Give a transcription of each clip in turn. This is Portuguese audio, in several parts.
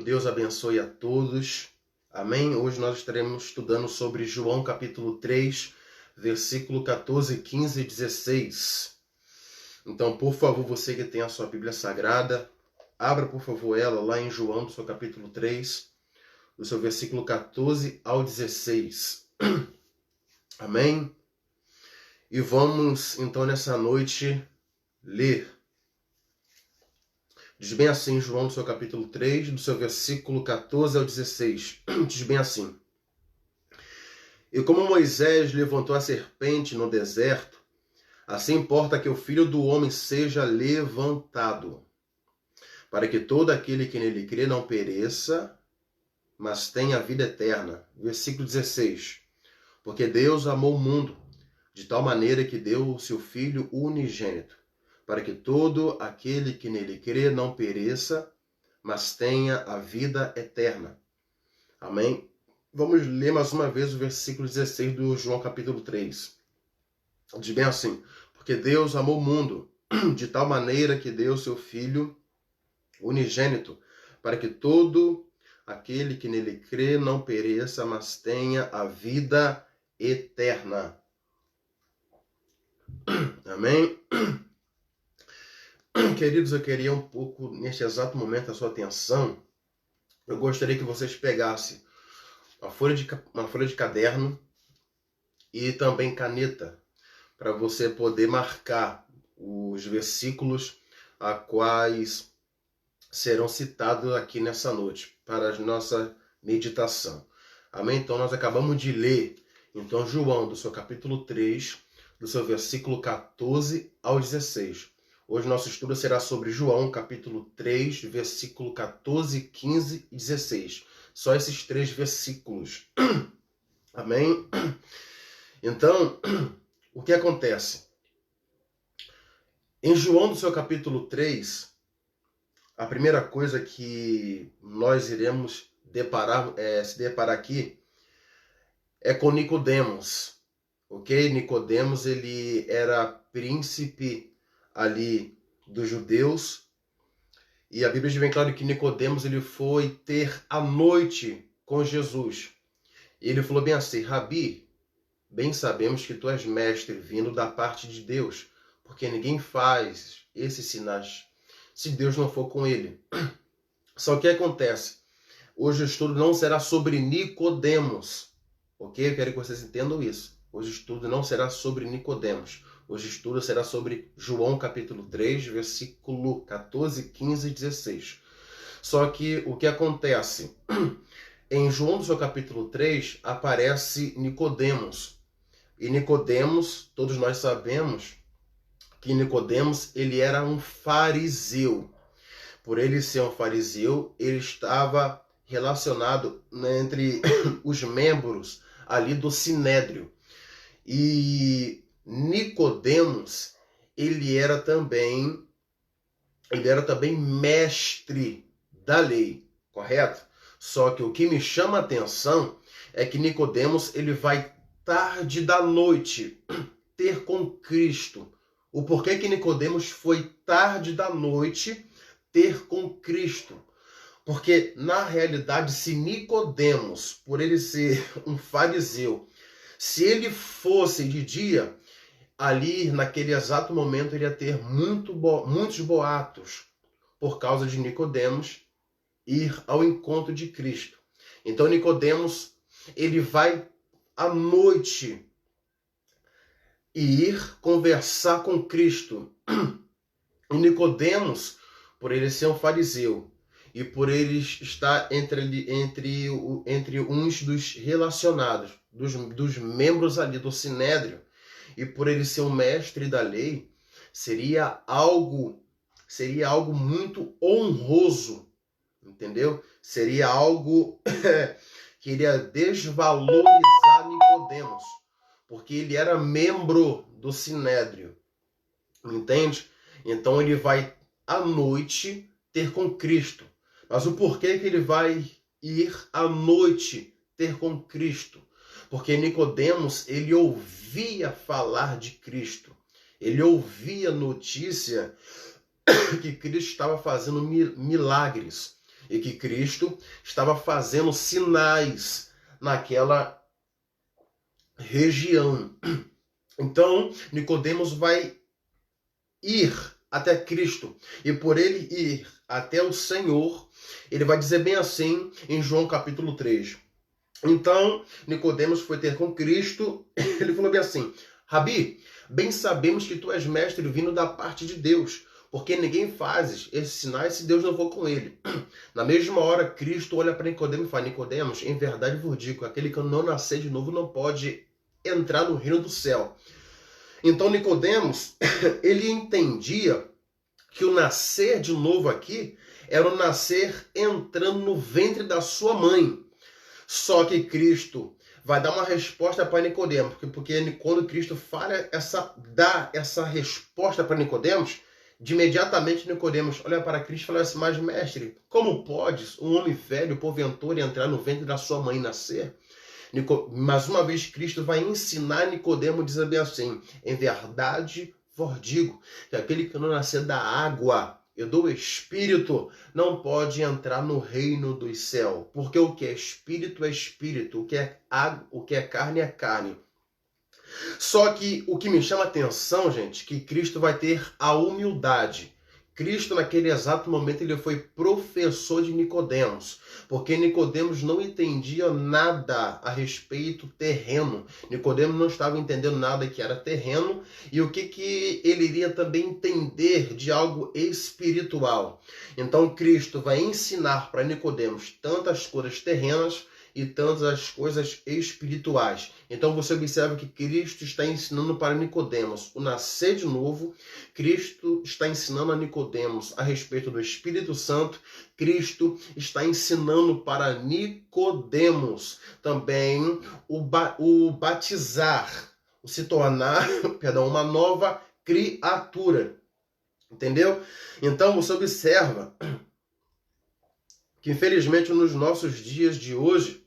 Deus abençoe a todos. Amém? Hoje nós estaremos estudando sobre João capítulo 3, versículo 14, 15 e 16. Então, por favor, você que tem a sua Bíblia Sagrada, abra, por favor, ela lá em João, do seu capítulo 3, do seu versículo 14 ao 16. Amém? E vamos, então, nessa noite, ler. Diz bem assim, João, do seu capítulo 3, do seu versículo 14 ao 16. Diz bem assim: E como Moisés levantou a serpente no deserto, assim importa que o Filho do Homem seja levantado, para que todo aquele que nele crê não pereça, mas tenha a vida eterna. Versículo 16. Porque Deus amou o mundo, de tal maneira que deu o seu Filho unigênito, para que todo aquele que nele crê não pereça, mas tenha a vida eterna. Amém? Vamos ler mais uma vez o versículo 16 do João capítulo 3. Diz bem assim: Porque Deus amou o mundo, de tal maneira que deu o seu Filho unigênito, para que todo aquele que nele crê não pereça, mas tenha a vida eterna. Amém? Queridos, eu queria um pouco, neste exato momento, a sua atenção. Eu gostaria que vocês pegassem uma folha de caderno e também caneta, para você poder marcar os versículos a quais serão citados aqui nessa noite, para a nossa meditação. Amém? Então, nós acabamos de ler, então, João, do seu capítulo 3, do seu versículo 14 ao 16. Hoje nosso estudo será sobre João, capítulo 3, versículo 14, 15 e 16. Só esses 3 versículos. Amém? Então, o que acontece? Em João, do seu capítulo 3, a primeira coisa que nós iremos se deparar aqui é com Nicodemos. Ok? Nicodemos, ele era príncipe ali dos judeus, e a Bíblia diz bem claro que Nicodemos ele foi ter a noite com Jesus. E ele falou bem assim: Rabi, bem sabemos que tu és mestre vindo da parte de Deus, porque ninguém faz esses sinais se Deus não for com ele. Só que acontece, hoje o estudo não será sobre Nicodemos, ok? Eu quero que vocês entendam isso. Hoje o estudo não será sobre Nicodemos. Hoje o estudo será sobre João capítulo 3, versículo 14, 15 e 16. Só que o que acontece? Em João do seu capítulo 3 aparece Nicodemos. E Nicodemos, todos nós sabemos que Nicodemos ele era um fariseu. Por ele ser um fariseu, ele estava relacionado, né, entre os membros ali do Sinédrio. E Nicodemos, ele era também mestre da lei, correto? Só que o que me chama a atenção é que Nicodemos, ele vai tarde da noite ter com Cristo. O porquê que Nicodemos foi tarde da noite ter com Cristo? Porque, na realidade, se Nicodemos, por ele ser um fariseu, se ele fosse de dia, ali, naquele exato momento, ele ia ter muitos boatos por causa de Nicodemos ir ao encontro de Cristo. Então, Nicodemos, ele vai à noite ir conversar com Cristo. E Nicodemos, por ele ser um fariseu e por ele estar entre uns dos relacionados, dos membros ali do Sinédrio, e por ele ser um mestre da lei, seria algo muito honroso, entendeu? Seria algo que iria desvalorizar Nicodemos, porque ele era membro do Sinédrio, entende? Então ele vai à noite ter com Cristo. Mas o porquê que ele vai ir à noite ter com Cristo? Porque Nicodemos, ele ouvia falar de Cristo. Ele ouvia notícia que Cristo estava fazendo milagres. e que Cristo estava fazendo sinais naquela região. Então, Nicodemos vai ir até Cristo, e por ele ir até o Senhor, ele vai dizer bem assim em João capítulo 3. Então, Nicodemos foi ter com Cristo, ele falou bem assim: Rabi, bem sabemos que tu és mestre vindo da parte de Deus, porque ninguém faz esses sinais se Deus não for com ele. Na mesma hora, Cristo olha para Nicodemos e fala: Nicodemos, em verdade vos digo, aquele que não nascer de novo não pode entrar no reino do céu. Então Nicodemos, ele entendia que o nascer de novo aqui era o nascer entrando no ventre da sua mãe. Só que Cristo vai dar uma resposta para Nicodemos, porque quando Cristo dá essa resposta para Nicodemos, de imediatamente Nicodemos olha para Cristo e fala assim: mas mestre, como podes um homem velho porventura entrar no ventre da sua mãe e nascer? Mais uma vez Cristo vai ensinar Nicodemos dizendo bem assim: em verdade vos digo que aquele que não nascer da água e do Espírito não pode entrar no reino dos céus, porque o que é espírito, o que é carne é carne. Só que o que me chama a atenção, gente, que Cristo vai ter a humildade. Cristo, naquele exato momento, ele foi professor de Nicodemos, porque Nicodemos não entendia nada a respeito terreno. Nicodemos não estava entendendo nada que era terreno e o que ele iria também entender de algo espiritual. Então, Cristo vai ensinar para Nicodemos tantas coisas terrenas e tantas as coisas espirituais. Então você observa que Cristo está ensinando para Nicodemos o nascer de novo. Cristo está ensinando a Nicodemos a respeito do Espírito Santo. Cristo está ensinando para Nicodemos também o batizar, o se tornar, uma nova criatura. Entendeu? Então você observa que infelizmente nos nossos dias de hoje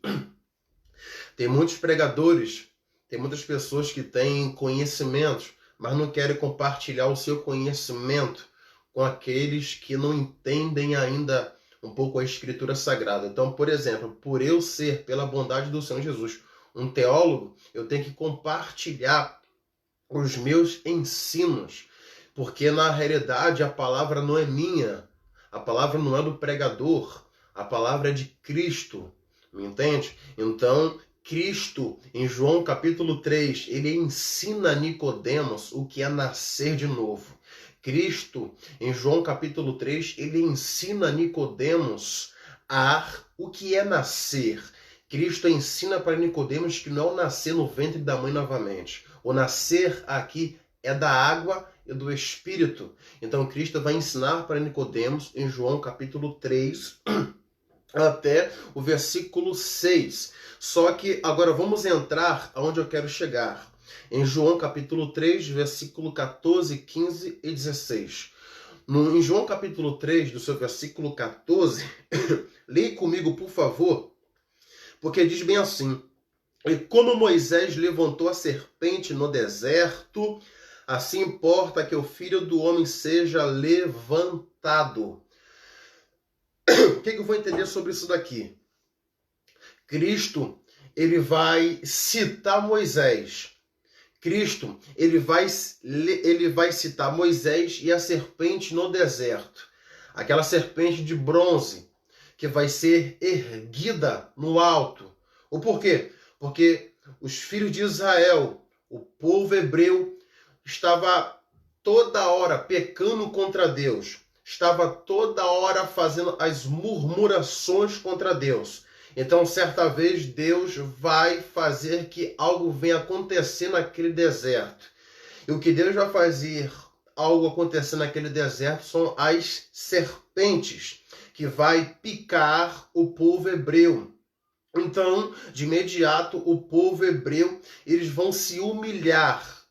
tem muitos pregadores, tem muitas pessoas que têm conhecimentos, mas não querem compartilhar o seu conhecimento com aqueles que não entendem ainda um pouco a Escritura Sagrada. Então, por exemplo, por eu ser, pela bondade do Senhor Jesus, um teólogo, eu tenho que compartilhar os meus ensinos, porque na realidade a palavra não é minha, a palavra não é do pregador, a palavra é de Cristo, me entende? Então, Cristo, em João capítulo 3, ele ensina a Nicodemos o que é nascer de novo. Cristo, em João capítulo 3, ele ensina a Nicodemos o que é nascer. Cristo ensina para Nicodemos que não é o nascer no ventre da mãe novamente. O nascer aqui é da água e do Espírito. Então, Cristo vai ensinar para Nicodemos, em João capítulo 3, até o versículo 6. Só que agora vamos entrar aonde eu quero chegar. Em João capítulo 3, versículo 14, 15 e 16. Em João capítulo 3, do seu versículo 14, leia comigo, por favor, porque diz bem assim: e como Moisés levantou a serpente no deserto, assim importa que o Filho do Homem seja levantado. O que eu vou entender sobre isso daqui? Cristo, ele vai citar Moisés. Cristo, ele vai citar Moisés e a serpente no deserto. Aquela serpente de bronze que vai ser erguida no alto. O porquê? Porque os filhos de Israel, o povo hebreu, estava toda hora pecando contra Deus. Estava toda hora fazendo as murmurações contra Deus. Então, certa vez, Deus vai fazer que algo venha acontecer naquele deserto. E o que Deus vai fazer algo acontecer naquele deserto são as serpentes, que vai picar o povo hebreu. Então, de imediato, o povo hebreu, eles vão se humilhar,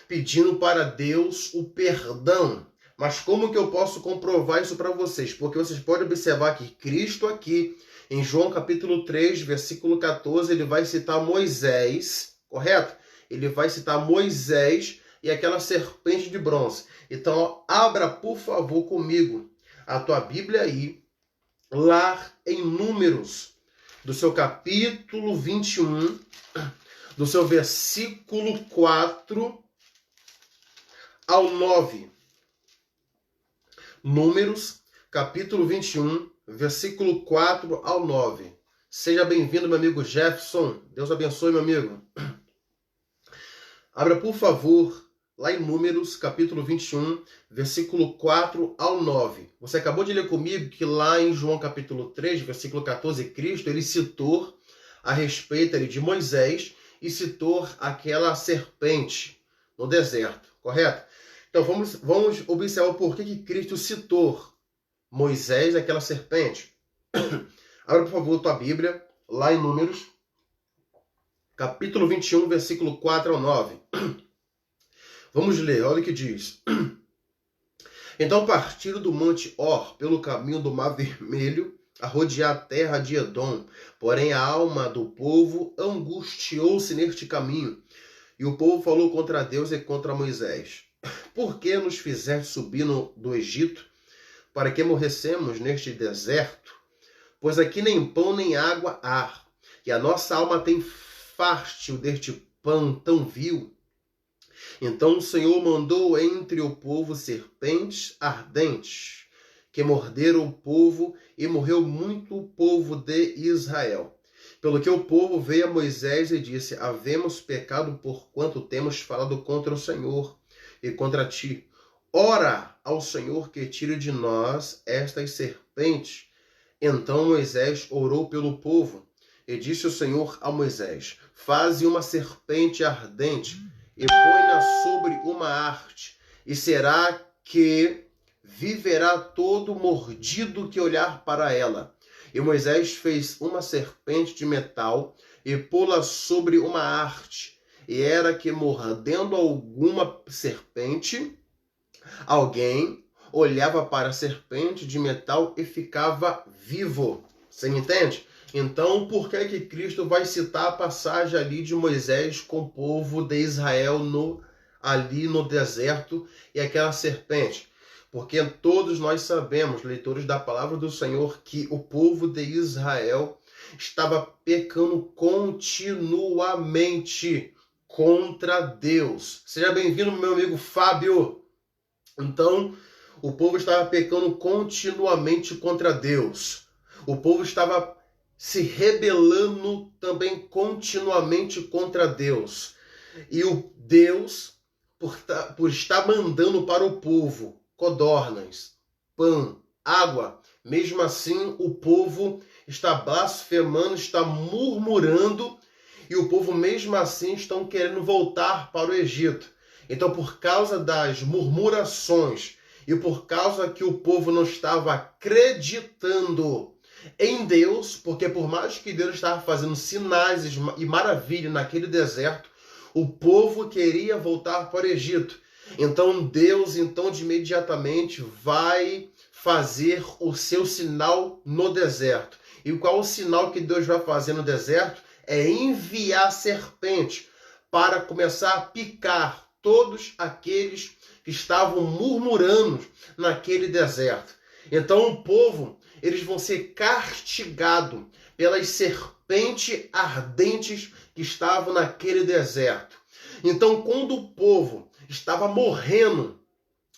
pedindo para Deus o perdão. Mas como que eu posso comprovar isso para vocês? Porque vocês podem observar que Cristo aqui, em João capítulo 3, versículo 14, ele vai citar Moisés, correto? Ele vai citar Moisés e aquela serpente de bronze. Então, abra, por favor, comigo a tua Bíblia aí, lá em Números, do seu capítulo 21, do seu versículo 4 ao 9. Números, capítulo 21, versículo 4 ao 9. Seja bem-vindo, meu amigo Jefferson. Deus abençoe, meu amigo. Abra, por favor, lá em Números, capítulo 21, versículo 4 ao 9. Você acabou de ler comigo que lá em João capítulo 3, versículo 14, Cristo, ele citou a respeito ali de Moisés e citou aquela serpente no deserto, correto? Então vamos observar o porquê que Cristo citou Moisés e aquela serpente. Abra, por favor, tua Bíblia, lá em Números, capítulo 21, versículo 4 ao 9. Vamos ler, olha o que diz. Então partiram do monte Or, pelo caminho do Mar Vermelho, a rodear a terra de Edom. Porém a alma do povo angustiou-se neste caminho. E o povo falou contra Deus e contra Moisés. Por que nos fizeste subir do Egito, para que morressemos neste deserto? Pois aqui nem pão nem água há, e a nossa alma tem fástio deste pão tão vil. Então o Senhor mandou entre o povo serpentes ardentes, que morderam o povo, e morreu muito o povo de Israel. Pelo que o povo veio a Moisés e disse: havemos pecado porquanto temos falado contra o Senhor e contra ti. Ora ao Senhor que tire de nós estas serpentes. Então Moisés orou pelo povo, e disse o Senhor a Moisés: faze uma serpente ardente, e põe-na sobre uma haste, e será que viverá todo mordido que olhar para ela. E Moisés fez uma serpente de metal, e pô-la sobre uma haste, e era que mordendo alguma serpente, alguém olhava para a serpente de metal e ficava vivo. Você me entende? Então, por que Cristo vai citar a passagem ali de Moisés com o povo de Israel ali no deserto e aquela serpente? Porque todos nós sabemos, leitores da palavra do Senhor, que o povo de Israel estava pecando continuamente contra Deus. Seja bem-vindo, meu amigo Fábio. Então, o povo estava pecando continuamente contra Deus. O povo estava se rebelando também continuamente contra Deus. E o Deus, por estar mandando para o povo codornas, pão, água, mesmo assim o povo está blasfemando, está murmurando, e o povo mesmo assim estão querendo voltar para o Egito. Então, por causa das murmurações e por causa que o povo não estava acreditando em Deus, porque por mais que Deus estava fazendo sinais e maravilhas naquele deserto, o povo queria voltar para o Egito. Então Deus, de imediatamente, vai fazer o seu sinal no deserto. E qual o sinal que Deus vai fazer no deserto? É enviar serpente para começar a picar todos aqueles que estavam murmurando naquele deserto. Então o povo, eles vão ser castigados pelas serpentes ardentes que estavam naquele deserto. Então, quando o povo estava morrendo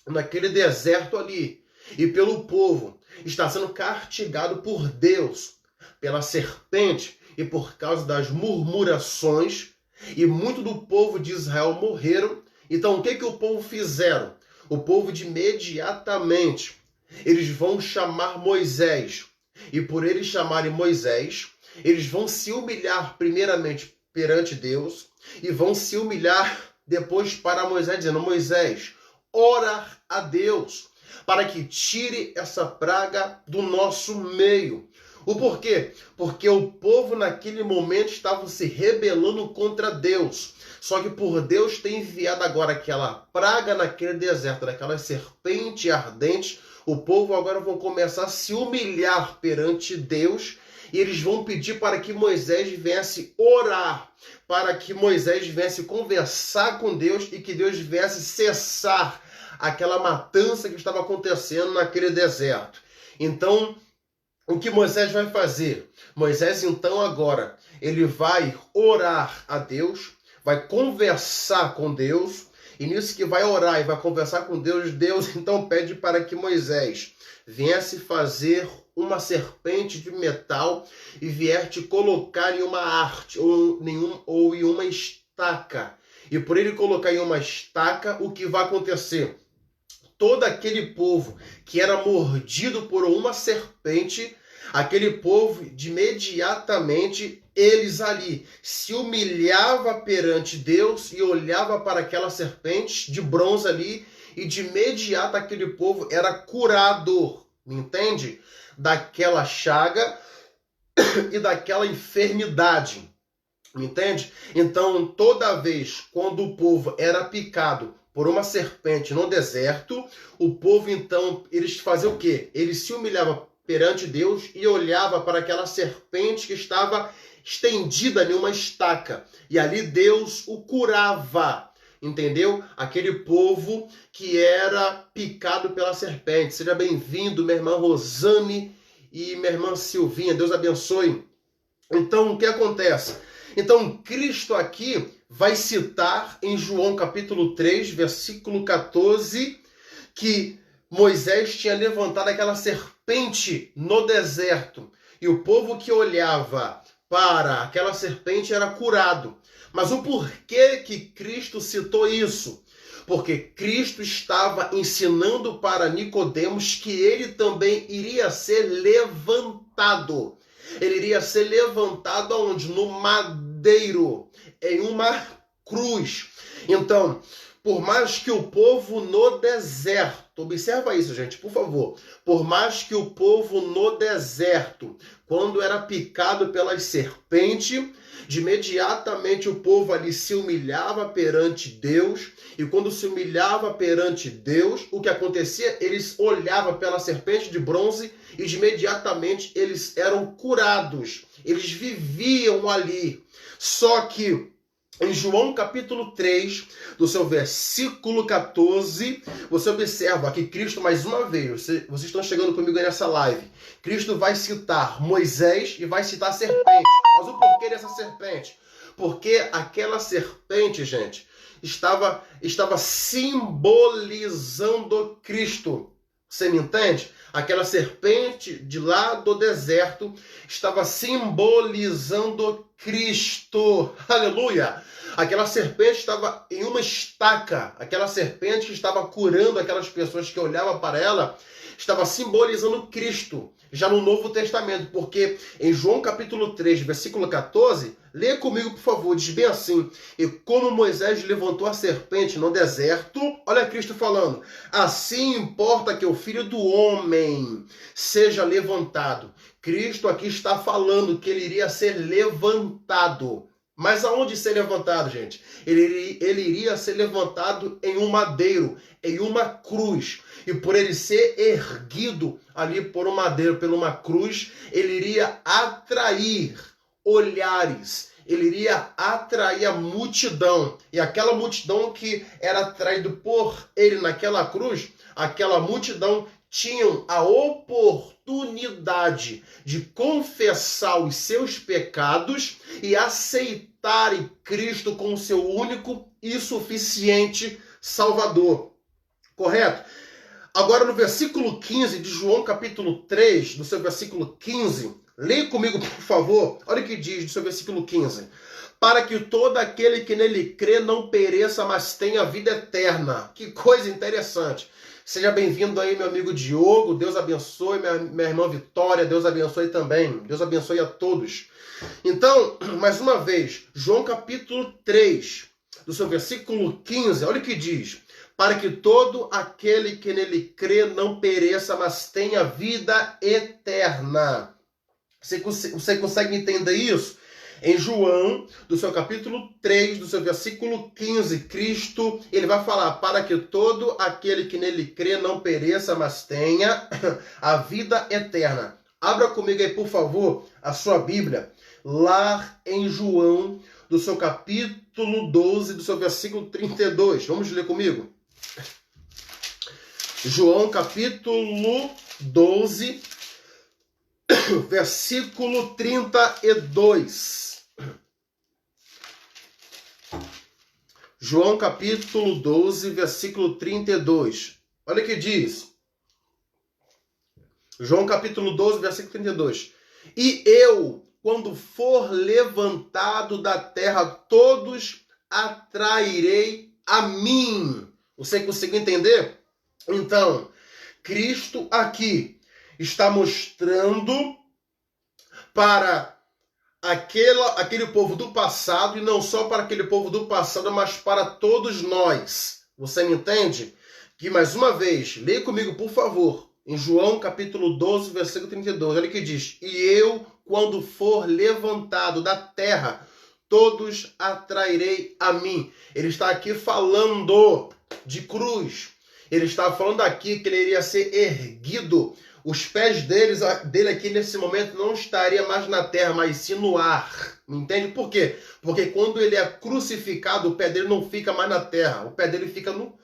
naquele deserto ali, e pelo povo está sendo castigado por Deus, pela serpente e por causa das murmurações, e muito do povo de Israel morreram. Então, o que o povo fizeram? O povo de imediatamente, eles vão chamar Moisés. E por eles chamarem Moisés, eles vão se humilhar primeiramente perante Deus e vão se humilhar depois para Moisés, dizendo: Moisés, ora a Deus para que tire essa praga do nosso meio. O porquê? Porque o povo naquele momento estava se rebelando contra Deus. Só que por Deus ter enviado agora aquela praga naquele deserto, daquela serpente ardente, o povo agora vão começar a se humilhar perante Deus, e eles vão pedir para que Moisés viesse orar, para que Moisés viesse conversar com Deus e que Deus viesse cessar aquela matança que estava acontecendo naquele deserto. Então, o que Moisés vai fazer? Moisés, então, agora, ele vai orar a Deus, vai conversar com Deus, e nisso que vai orar e vai conversar com Deus, Deus então pede para que Moisés viesse fazer uma serpente de metal e vier te colocar em uma arte ou em uma estaca. E por ele colocar em uma estaca, o que vai acontecer? Todo aquele povo que era mordido por uma serpente, aquele povo, de imediatamente, eles ali se humilhava perante Deus e olhava para aquela serpente de bronze ali, e de imediato aquele povo era curado, me entende? Daquela chaga e daquela enfermidade, me entende? Então, toda vez quando o povo era picado por uma serpente no deserto, o povo então, eles faziam o quê? Eles se humilhavam perante Deus e olhava para aquela serpente que estava estendida em uma estaca. E ali Deus o curava, entendeu? Aquele povo que era picado pela serpente. Seja bem-vindo, minha irmã Rosane e minha irmã Silvinha. Deus abençoe. Então, o que acontece? Então, Cristo aqui vai citar em João capítulo 3, versículo 14, que Moisés tinha levantado aquela serpente no deserto. E o povo que olhava para aquela serpente era curado. Mas o porquê que Cristo citou isso? Porque Cristo estava ensinando para Nicodemos que ele também iria ser levantado. Ele iria ser levantado aonde? No madeiro, em uma cruz. Então, por mais que o povo no deserto, observa isso, gente, por favor. Por mais que o povo no deserto, quando era picado pelas serpentes, de imediatamente o povo ali se humilhava perante Deus. E quando se humilhava perante Deus, o que acontecia? Eles olhavam pela serpente de bronze e de imediatamente eles eram curados. Eles viviam ali. Só que em João capítulo 3, do seu versículo 14, você observa que Cristo, mais uma vez, vocês estão chegando comigo aí nessa live, Cristo vai citar Moisés e vai citar a serpente. Mas o porquê dessa serpente? Porque aquela serpente, gente, estava simbolizando Cristo. Você me entende? Aquela serpente de lá do deserto estava simbolizando Cristo. Aleluia! Aquela serpente estava em uma estaca. Aquela serpente que estava curando aquelas pessoas que olhavam para ela estava simbolizando Cristo. Já no Novo Testamento, porque em João capítulo 3, versículo 14, lê comigo, por favor, diz bem assim: e como Moisés levantou a serpente no deserto, olha Cristo falando, assim importa que o Filho do Homem seja levantado. Cristo aqui está falando que ele iria ser levantado. Mas aonde ser levantado, gente? Ele iria ser levantado em um madeiro, em uma cruz. E por ele ser erguido ali por um madeiro, por uma cruz, ele iria atrair olhares. Ele iria atrair a multidão. E aquela multidão que era atraída por ele naquela cruz, aquela multidão tinham a oportunidade de confessar os seus pecados e aceitarem Cristo como seu único e suficiente Salvador. Correto? Agora no versículo 15 de João capítulo 3, no seu versículo 15, leia comigo, por favor. Olha o que diz no seu versículo 15. Para que todo aquele que nele crê não pereça, mas tenha vida eterna. Que coisa interessante. Seja bem-vindo aí, meu amigo Diogo. Deus abençoe. Minha irmã Vitória, Deus abençoe também. Deus abençoe a todos. Então, mais uma vez, João capítulo 3, do seu versículo 15, olha o que diz. Para que todo aquele que nele crê não pereça, mas tenha vida eterna. Você consegue entender isso? Em João, do seu capítulo 3, do seu versículo 15, Cristo, ele vai falar, para que todo aquele que nele crê não pereça, mas tenha a vida eterna. Abra comigo aí, por favor, a sua Bíblia, lá em João, do seu capítulo 12, do seu versículo 32. Vamos ler comigo? João capítulo 12, versículo 32. João capítulo 12, versículo 32. Olha o que diz. João capítulo 12, versículo 32. E eu, quando for levantado da terra, todos atrairei a mim. Você conseguiu entender? Então, Cristo aqui está mostrando para aquele povo do passado, e não só para aquele povo do passado, mas para todos nós. Você me entende? Que mais uma vez, leia comigo, por favor, em João capítulo 12, versículo 32. Olha o que diz. E eu, quando for levantado da terra, todos atrairei a mim. Ele está aqui falando de cruz. Ele está falando aqui que ele iria ser erguido. Os pés dele aqui nesse momento não estaria mais na terra, mas sim no ar. Entende por quê? Porque quando ele é crucificado, o pé dele não fica mais na terra. O pé dele fica no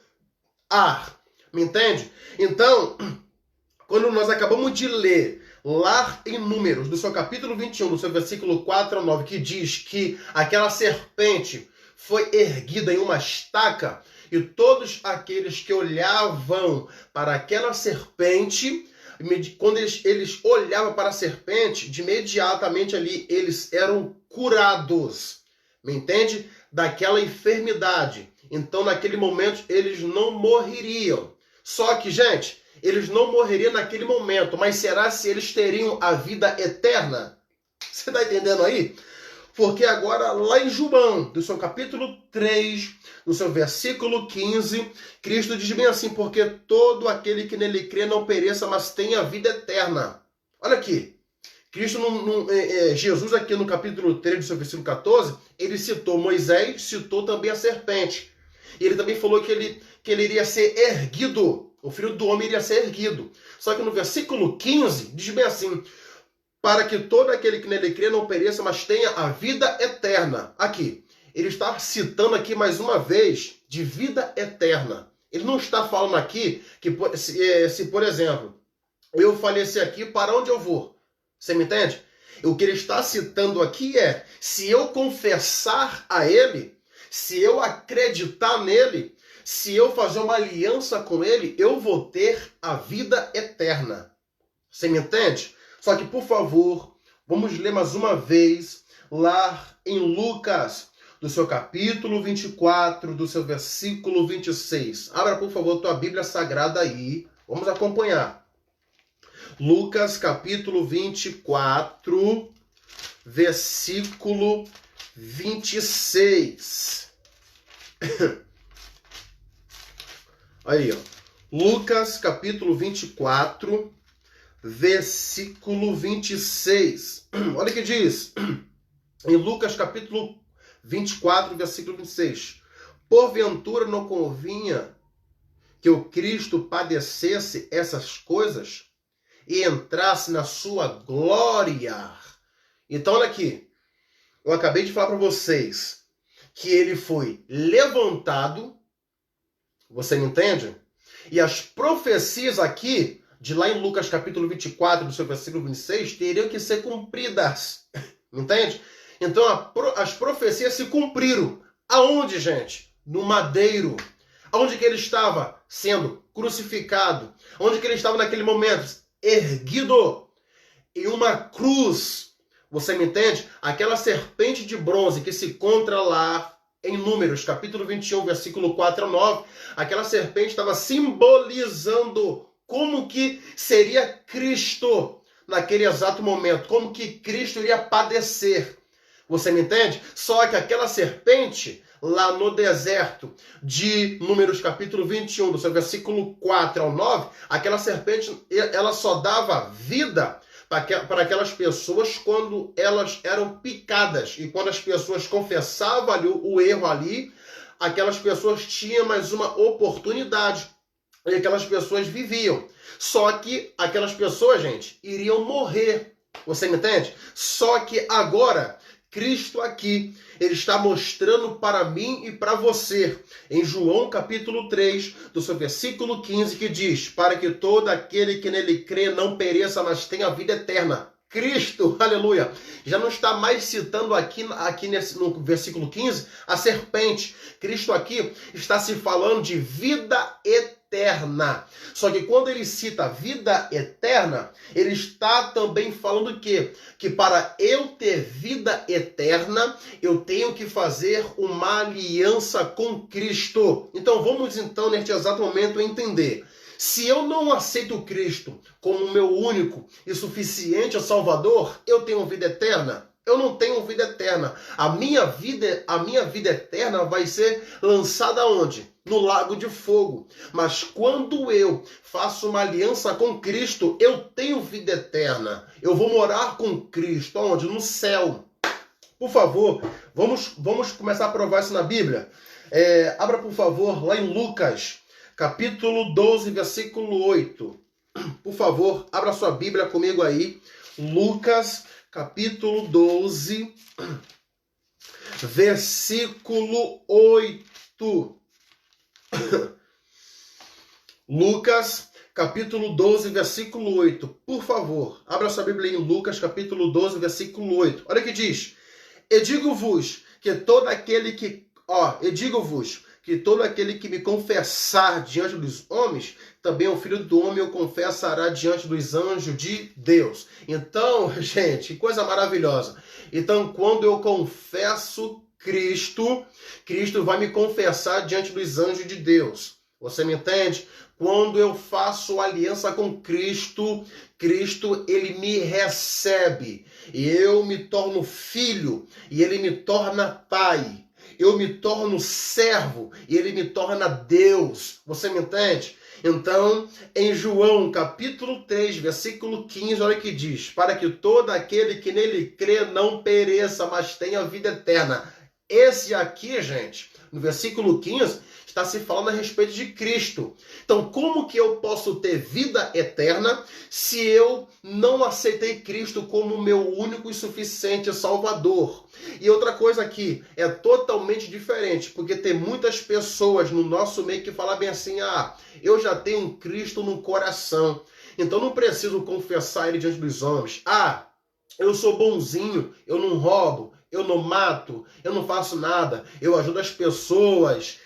ar. Me entende? Então, quando nós acabamos de ler lá em Números, do seu capítulo 21, do seu versículo 4 ao 9, que diz que aquela serpente foi erguida em uma estaca, e todos aqueles que olhavam para aquela serpente, quando eles olhavam para a serpente, de imediatamente ali eles eram curados, me entende? Daquela enfermidade. Então naquele momento eles não morreriam. Só que, gente, eles não morreriam naquele momento, mas será se eles teriam a vida eterna? Você está entendendo aí? Porque agora, lá em João, do seu capítulo 3, no seu versículo 15, Cristo diz bem assim, porque todo aquele que nele crê não pereça, mas tenha vida eterna. Olha aqui, Jesus aqui no capítulo 3, do seu versículo 14, ele citou Moisés, citou também a serpente. E ele também falou que ele iria ser erguido, o filho do homem iria ser erguido. Só que no versículo 15, diz bem assim, para que todo aquele que nele crê não pereça, mas tenha a vida eterna. Aqui, ele está citando aqui mais uma vez de vida eterna. Ele não está falando aqui que, se por exemplo, eu falecer aqui, para onde eu vou? Você me entende? O que ele está citando aqui é, se eu confessar a ele, se eu acreditar nele, se eu fazer uma aliança com ele, eu vou ter a vida eterna. Você me entende? Só que, por favor, vamos ler mais uma vez lá em Lucas, do seu capítulo 24, do seu versículo 26. Abra, por favor, tua Bíblia Sagrada aí. Vamos acompanhar. Lucas, capítulo 24, versículo 26. Aí, ó. Lucas, capítulo 24, versículo 26. Olha o que diz. Em Lucas capítulo 24, versículo 26. Porventura não convinha que o Cristo padecesse essas coisas e entrasse na sua glória. Então, olha aqui. Eu acabei de falar para vocês que ele foi levantado. Você me entende? E as profecias aqui de lá em Lucas capítulo 24, do seu versículo 26, teriam que ser cumpridas. Entende? Então as profecias se cumpriram. Aonde, gente? No madeiro. Aonde que ele estava sendo crucificado? Onde que ele estava naquele momento? Erguido em uma cruz. Você me entende? Aquela serpente de bronze que se encontra lá em Números, capítulo 21, versículo 4 a 9, aquela serpente estava simbolizando como que seria Cristo naquele exato momento, como que Cristo iria padecer. Você me entende? Só que aquela serpente, lá no deserto de Números capítulo 21, do seu versículo 4 ao 9, aquela serpente, ela só dava vida para aquelas pessoas quando elas eram picadas. E quando as pessoas confessavam ali o erro ali, aquelas pessoas tinham mais uma oportunidade. E aquelas pessoas viviam. Só que aquelas pessoas, gente, iriam morrer. Você me entende? Só que agora, Cristo aqui, ele está mostrando para mim e para você, em João capítulo 3, do seu versículo 15, que diz, para que todo aquele que nele crê não pereça, mas tenha vida eterna. Cristo, aleluia, já não está mais citando aqui no versículo 15 a serpente. Cristo aqui está se falando de vida eterna. Só que quando ele cita vida eterna, ele está também falando o quê? Que para eu ter vida eterna, eu tenho que fazer uma aliança com Cristo. Então vamos neste exato momento entender. Se eu não aceito Cristo como meu único e suficiente Salvador, eu tenho vida eterna? Eu não tenho vida eterna. A minha vida eterna vai ser lançada onde? No lago de fogo. Mas quando eu faço uma aliança com Cristo, eu tenho vida eterna. Eu vou morar com Cristo. Onde? No céu. Por favor, vamos começar a provar isso na Bíblia. Abra, por favor, lá em Lucas, capítulo 12, versículo 8. Por favor, abra sua Bíblia comigo aí. Lucas, capítulo 12, versículo 8. Lucas, capítulo 12, versículo 8. Por favor, abra sua Bíblia em Lucas, capítulo 12, versículo 8. Olha o que diz. Eu digo-vos que todo aquele que me confessar diante dos homens, também o Filho do Homem o confessará diante dos anjos de Deus. Então, gente, que coisa maravilhosa. Então, quando eu confesso Cristo, Cristo vai me confessar diante dos anjos de Deus. Você me entende? Quando eu faço aliança com Cristo, Cristo, ele me recebe. E eu me torno filho, e ele me torna pai. Eu me torno servo e ele me torna Deus. Você me entende? Então, em João, capítulo 3, versículo 15, olha o que diz. Para que todo aquele que nele crê não pereça, mas tenha vida eterna. Esse aqui, gente, no versículo 15, está se falando a respeito de Cristo. Então, como que eu posso ter vida eterna se eu não aceitei Cristo como meu único e suficiente Salvador? E outra coisa aqui, é totalmente diferente, porque tem muitas pessoas no nosso meio que falam bem assim, eu já tenho um Cristo no coração, então não preciso confessar ele diante dos homens. Eu sou bonzinho, eu não roubo, eu não mato, eu não faço nada, eu ajudo as pessoas,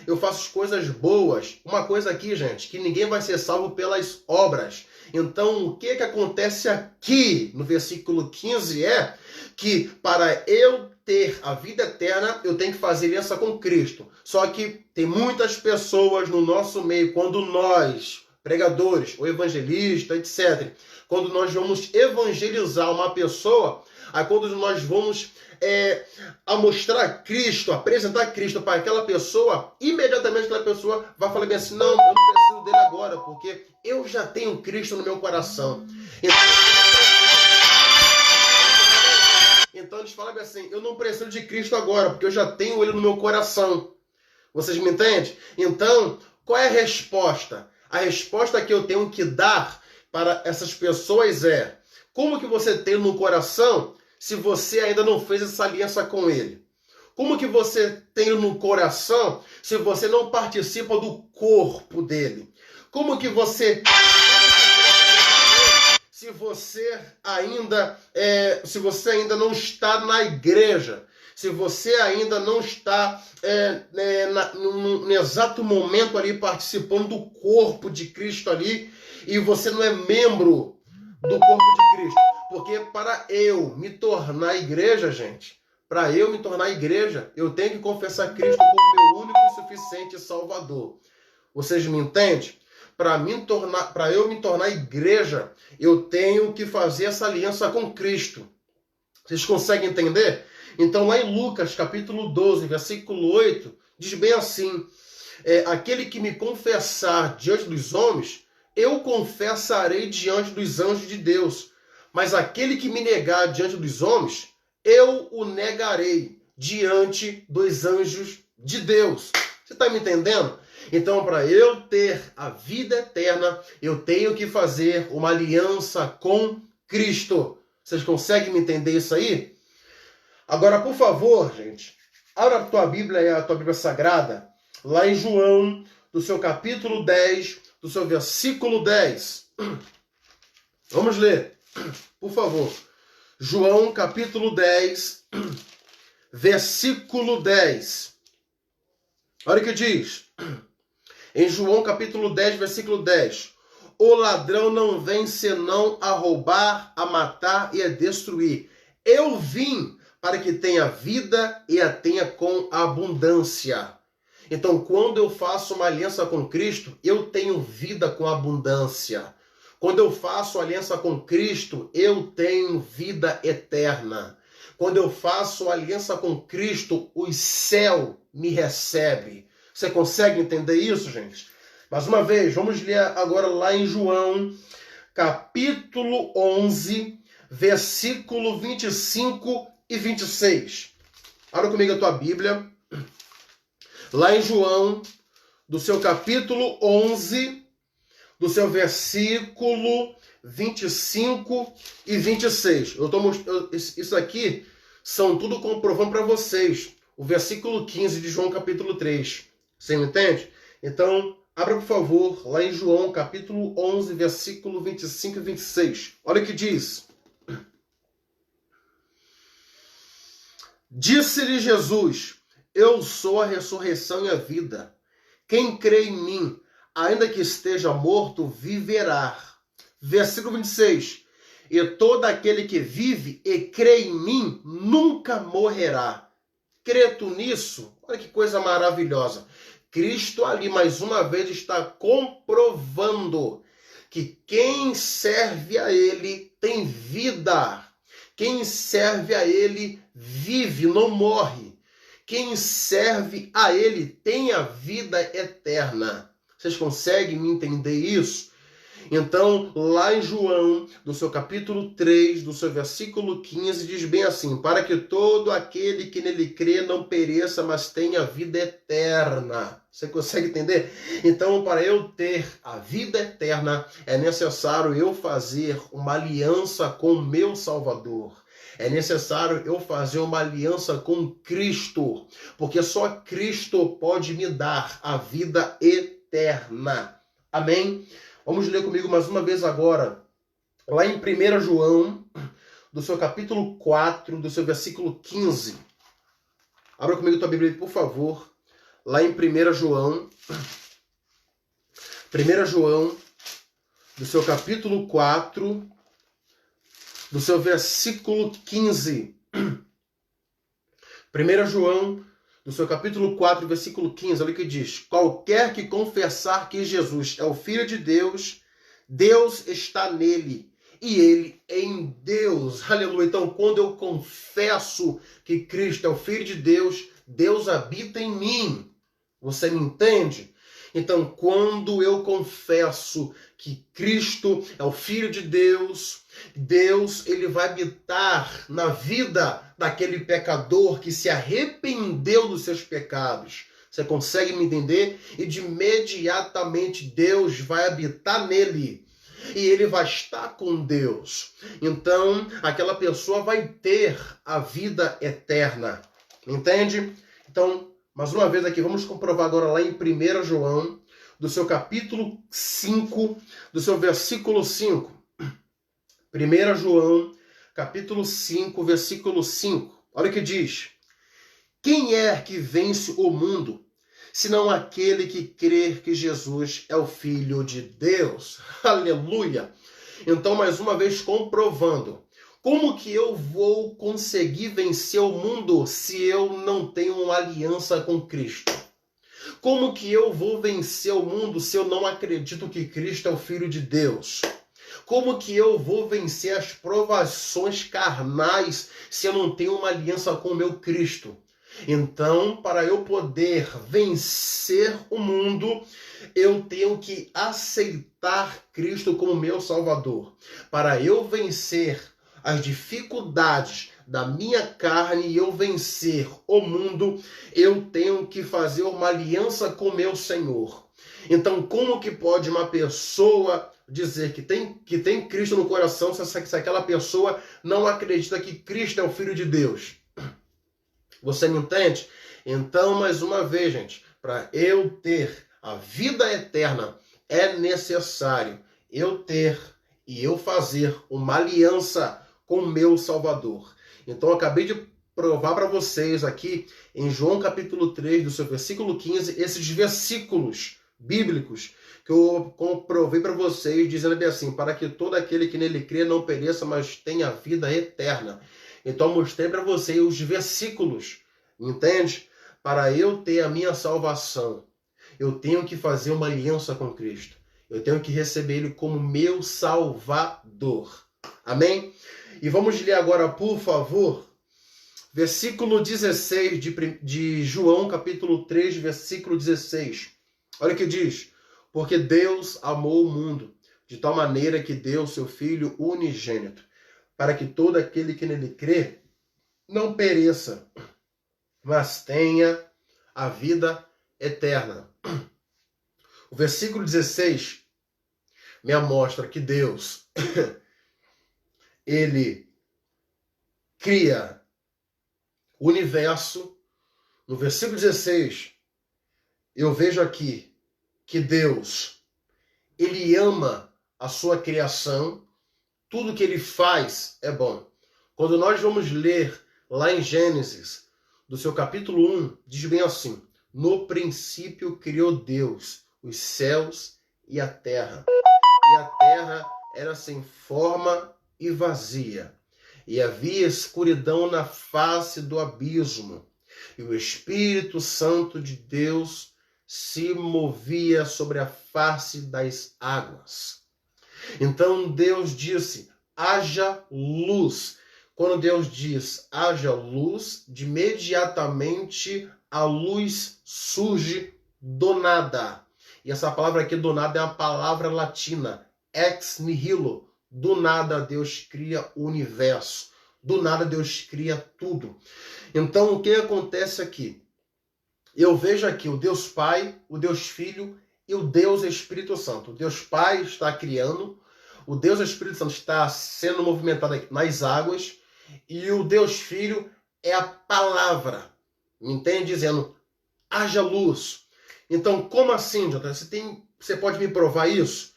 eu faço as coisas boas. Uma coisa aqui, gente, que ninguém vai ser salvo pelas obras. Então, o que acontece aqui no versículo 15 é que para eu ter a vida eterna, eu tenho que fazer aliança com Cristo. Só que tem muitas pessoas no nosso meio, quando nós, pregadores, ou evangelistas, etc., quando nós vamos evangelizar uma pessoa, aí quando nós vamos a mostrar Cristo, apresentar Cristo para aquela pessoa, imediatamente aquela pessoa vai falar bem assim, não, eu não preciso dele agora, porque eu já tenho Cristo no meu coração. Então eles falam assim, eu não preciso de Cristo agora, porque eu já tenho ele no meu coração. Vocês me entendem? Então, qual é a resposta? A resposta que eu tenho que dar para essas pessoas é, como que você tem no coração se você ainda não fez essa aliança com ele? Como que você tem no coração se você não participa do corpo dele? Como que você... se você ainda não está na igreja, se você ainda não está no exato momento ali participando do corpo de Cristo ali, e você não é membro do corpo de Cristo. Porque para eu me tornar igreja, gente, para eu me tornar igreja, eu tenho que confessar Cristo como meu único e suficiente Salvador. Vocês me entendem? Para eu me tornar igreja, eu tenho que fazer essa aliança com Cristo. Vocês conseguem entender? Então, lá em Lucas, capítulo 12, versículo 8, diz bem assim, aquele que me confessar diante dos homens, eu confessarei diante dos anjos de Deus. Mas aquele que me negar diante dos homens, eu o negarei diante dos anjos de Deus. Você está me entendendo? Então, para eu ter a vida eterna, eu tenho que fazer uma aliança com Cristo. Vocês conseguem me entender isso aí? Agora, por favor, gente, abra a tua Bíblia Sagrada, lá em João, do seu capítulo 10, do seu versículo 10. Vamos ler, por favor. João, capítulo 10, versículo 10. Olha o que diz. Em João, capítulo 10, versículo 10. O ladrão não vem senão a roubar, a matar e a destruir. Eu vim para que tenha vida e a tenha com abundância. Então, quando eu faço uma aliança com Cristo, eu tenho vida com abundância. Quando eu faço aliança com Cristo, eu tenho vida eterna. Quando eu faço aliança com Cristo, o céu me recebe. Você consegue entender isso, gente? Mais uma vez, vamos ler agora lá em João, capítulo 11, versículo 25 e 26. Abra comigo a tua Bíblia. Lá em João, do seu capítulo 11, do seu versículo 25 e 26. Isso aqui são tudo comprovando para vocês. O versículo 15 de João, capítulo 3. Você me entende? Então, abra, por favor, lá em João, capítulo 11, versículo 25 e 26. Olha o que diz. Disse-lhe Jesus: eu sou a ressurreição e a vida. Quem crê em mim, ainda que esteja morto, viverá. Versículo 26. E todo aquele que vive e crê em mim, nunca morrerá. Crê tu nisso? Olha que coisa maravilhosa. Cristo ali, mais uma vez, está comprovando que quem serve a Ele tem vida. Quem serve a Ele vive, não morre. Quem serve a Ele tem a vida eterna. Vocês conseguem me entender isso? Então, lá em João, do seu capítulo 3, do seu versículo 15, diz bem assim: para que todo aquele que nele crê não pereça, mas tenha vida eterna. Você consegue entender? Então, para eu ter a vida eterna, é necessário eu fazer uma aliança com o meu Salvador. É necessário eu fazer uma aliança com Cristo, porque só Cristo pode me dar a vida eterna. Amém? Vamos ler comigo mais uma vez agora, lá em 1 João, do seu capítulo 4, do seu versículo 15. Abra comigo tua Bíblia, por favor. Lá em 1 João, do seu capítulo 4, do seu versículo 15. 1 João, do seu capítulo 4, versículo 15, olha o que diz. Qualquer que confessar que Jesus é o Filho de Deus, Deus está nele e ele em Deus. Aleluia. Então, quando eu confesso que Cristo é o Filho de Deus, Deus habita em mim. Você me entende? Então, quando eu confesso que Cristo é o Filho de Deus, Deus ele vai habitar na vida daquele pecador que se arrependeu dos seus pecados. Você consegue me entender? E de imediatamente Deus vai habitar nele. E ele vai estar com Deus. Então, aquela pessoa vai ter a vida eterna. Entende? Então, mais uma vez aqui, vamos comprovar agora lá em 1 João, do seu capítulo 5, do seu versículo 5. 1 João, capítulo 5, versículo 5. Olha o que diz. Quem é que vence o mundo, senão aquele que crê que Jesus é o Filho de Deus? Aleluia! Então, mais uma vez, comprovando. Como que eu vou conseguir vencer o mundo se eu não tenho uma aliança com Cristo? Como que eu vou vencer o mundo se eu não acredito que Cristo é o Filho de Deus? Como que eu vou vencer as provações carnais se eu não tenho uma aliança com o meu Cristo? Então, para eu poder vencer o mundo, eu tenho que aceitar Cristo como meu Salvador. Para eu vencer as dificuldades da minha carne e eu vencer o mundo, eu tenho que fazer uma aliança com meu Senhor. Então, como que pode uma pessoa dizer que tem Cristo no coração se aquela pessoa não acredita que Cristo é o Filho de Deus? Você me entende? Então, mais uma vez, gente, para eu ter a vida eterna, é necessário eu ter e eu fazer uma aliança com o meu Salvador. Então, eu acabei de provar para vocês aqui, em João capítulo 3, do seu versículo 15, esses versículos bíblicos que eu comprovei para vocês, dizendo bem assim, para que todo aquele que nele crê não pereça, mas tenha vida eterna. Então, eu mostrei para vocês os versículos, entende? Para eu ter a minha salvação, eu tenho que fazer uma aliança com Cristo. Eu tenho que receber Ele como meu Salvador. Amém? E vamos ler agora, por favor, versículo 16 de João, capítulo 3, versículo 16. Olha o que diz. Porque Deus amou o mundo de tal maneira que deu seu Filho unigênito, para que todo aquele que nele crê não pereça, mas tenha a vida eterna. O versículo 16 me mostra que Deus, Ele cria o universo. No versículo 16, eu vejo aqui que Deus, Ele ama a sua criação, tudo que Ele faz é bom. Quando nós vamos ler lá em Gênesis, do seu capítulo 1, diz bem assim, no princípio criou Deus os céus e a terra era sem forma e vazia, e havia escuridão na face do abismo, e o Espírito Santo de Deus se movia sobre a face das águas. Então Deus disse, haja luz. Quando Deus diz, haja luz, de imediatamente a luz surge do nada. E essa palavra aqui do nada é uma palavra latina, ex nihilo. Do nada Deus cria o universo. Do nada Deus cria tudo. Então o que acontece aqui? Eu vejo aqui o Deus Pai, o Deus Filho e o Deus Espírito Santo. O Deus Pai está criando, o Deus Espírito Santo está sendo movimentado aqui nas águas e o Deus Filho é a palavra. Me entende? Dizendo, haja luz. Então, como assim, Jota? Você pode me provar isso?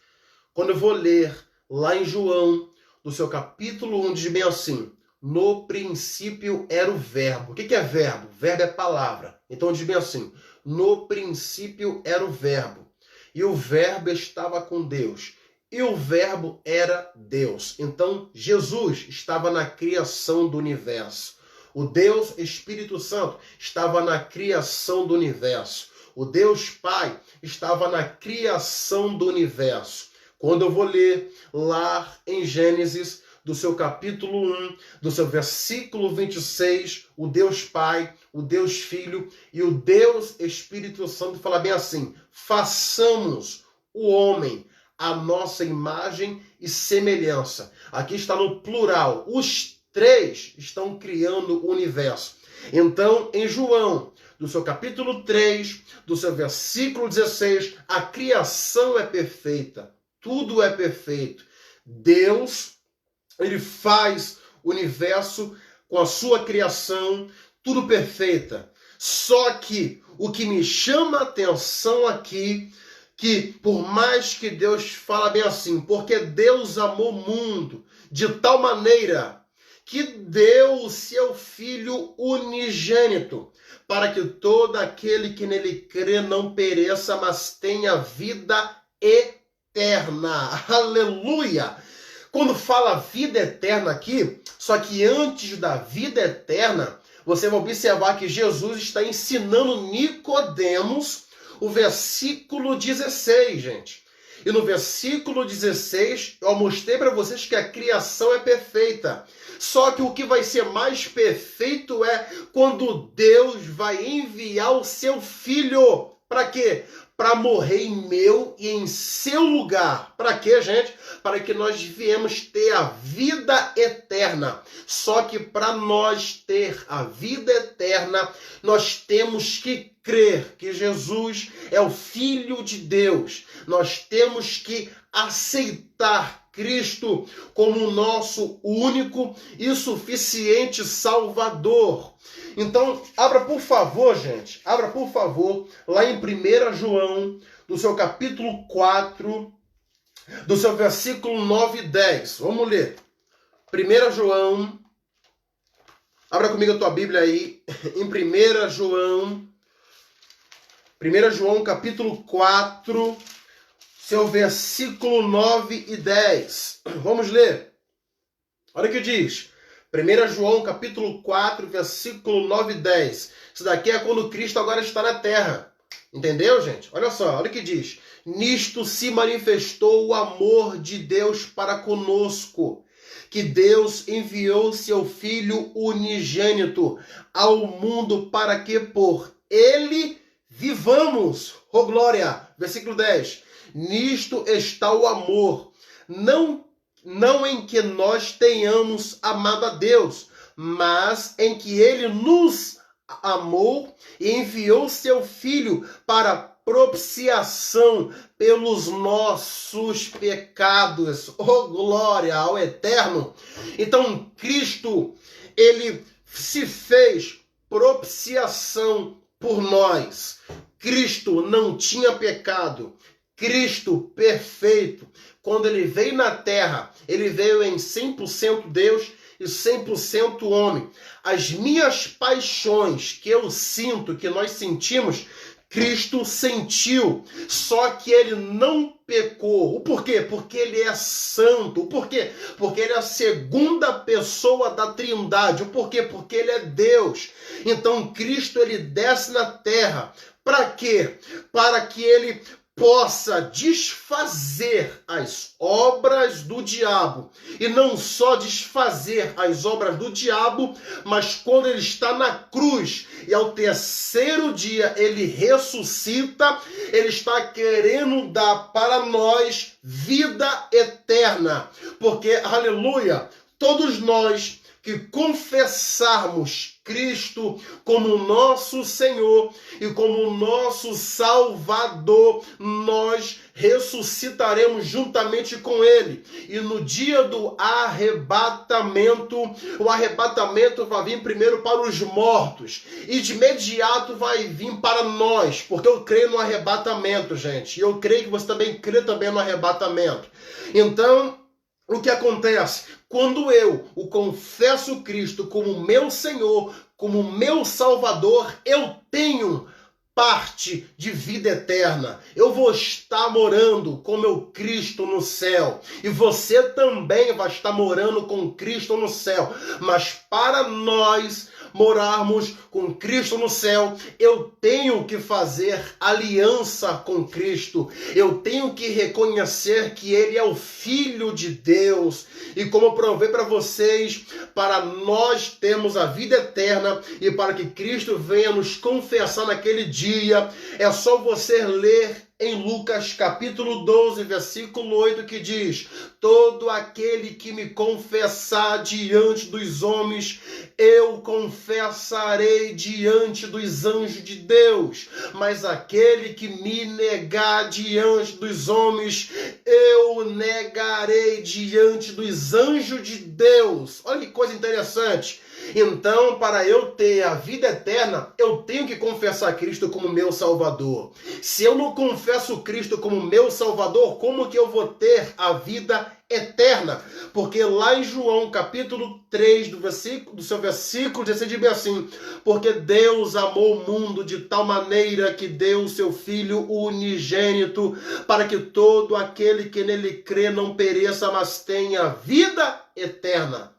Quando eu vou ler lá em João, no seu capítulo 1, diz bem assim, no princípio era o verbo. O que é verbo? Verbo é palavra. Então diz bem assim, no princípio era o verbo. E o verbo estava com Deus. E o verbo era Deus. Então Jesus estava na criação do universo. O Deus Espírito Santo estava na criação do universo. O Deus Pai estava na criação do universo. Quando eu vou ler lá em Gênesis, do seu capítulo 1, do seu versículo 26, o Deus Pai, o Deus Filho e o Deus Espírito Santo fala bem assim, façamos o homem a nossa imagem e semelhança. Aqui está no plural, os três estão criando o universo. Então, em João, do seu capítulo 3, do seu versículo 16, a criação é perfeita. Tudo é perfeito. Deus, Ele faz o universo com a sua criação, tudo perfeita. Só que o que me chama a atenção aqui, que por mais que Deus fala bem assim, porque Deus amou o mundo de tal maneira que deu o seu Filho unigênito, para que todo aquele que nele crê não pereça, mas tenha vida eterna. Aleluia! Quando fala vida eterna aqui, só que antes da vida eterna, você vai observar que Jesus está ensinando Nicodemos o versículo 16, gente. E no versículo 16, eu mostrei para vocês que a criação é perfeita. Só que o que vai ser mais perfeito é quando Deus vai enviar o seu Filho. Para quê? Para morrer em meu e em seu lugar. Para quê, gente? Para que nós viemos ter a vida eterna. Só que para nós ter a vida eterna, nós temos que crer que Jesus é o Filho de Deus. Nós temos que aceitar Cristo como o nosso único e suficiente Salvador. Então, abra por favor, gente, abra por favor, lá em 1 João, do seu capítulo 4, do seu versículo 9 e 10. Vamos ler. 1 João, abra comigo a tua Bíblia aí, em 1 João capítulo 4, seu versículo 9 e 10. Vamos ler. Olha o que diz. 1 João capítulo 4, versículo 9 e 10. Isso daqui é quando Cristo agora está na terra. Entendeu, gente? Olha só, olha o que diz. Nisto se manifestou o amor de Deus para conosco, que Deus enviou seu Filho unigênito ao mundo para que por ele vivamos. Oh glória! Versículo 10. Nisto está o amor, não em que nós tenhamos amado a Deus, mas em que ele nos amou e enviou seu Filho para propiciação pelos nossos pecados. Oh, glória ao Eterno! Então, Cristo, ele se fez propiciação por nós. Cristo não tinha pecado. Cristo perfeito, quando ele veio na terra, ele veio em 100% Deus e 100% homem. As minhas paixões que eu sinto, que nós sentimos, Cristo sentiu, só que ele não pecou. O porquê? Porque ele é santo. O porquê? Porque ele é a segunda pessoa da Trindade. O porquê? Porque ele é Deus. Então Cristo, ele desce na terra. Para quê? Para que ele possa desfazer as obras do diabo. E não só desfazer as obras do diabo, mas quando ele está na cruz e ao terceiro dia ele ressuscita, ele está querendo dar para nós vida eterna. Porque, aleluia, todos nós que confessarmos Cristo como nosso Senhor e como nosso Salvador, nós ressuscitaremos juntamente com Ele. E no dia do arrebatamento, o arrebatamento vai vir primeiro para os mortos e de imediato vai vir para nós, porque eu creio no arrebatamento, gente. E eu creio que você também crê também no arrebatamento. Então, o que acontece? Quando eu o confesso Cristo como meu Senhor, como meu Salvador, eu tenho parte de vida eterna. Eu vou estar morando com meu Cristo no céu. E você também vai estar morando com Cristo no céu. Mas para nós morarmos com Cristo no céu, eu tenho que fazer aliança com Cristo. Eu tenho que reconhecer que Ele é o Filho de Deus. E como eu provei para vocês, para nós termos a vida eterna e para que Cristo venha nos confessar naquele dia, é só você ler em Lucas capítulo 12, versículo 8, que diz: todo aquele que me confessar diante dos homens, eu confessarei diante dos anjos de Deus. Mas aquele que me negar diante dos homens, eu negarei diante dos anjos de Deus. Olha que coisa interessante. Então, para eu ter a vida eterna, eu tenho que confessar Cristo como meu Salvador. Se eu não confesso Cristo como meu Salvador, como que eu vou ter a vida eterna? Porque lá em João, capítulo 3, do seu versículo 16, diz assim: porque Deus amou o mundo de tal maneira que deu o seu Filho unigênito, para que todo aquele que nele crê não pereça, mas tenha vida eterna.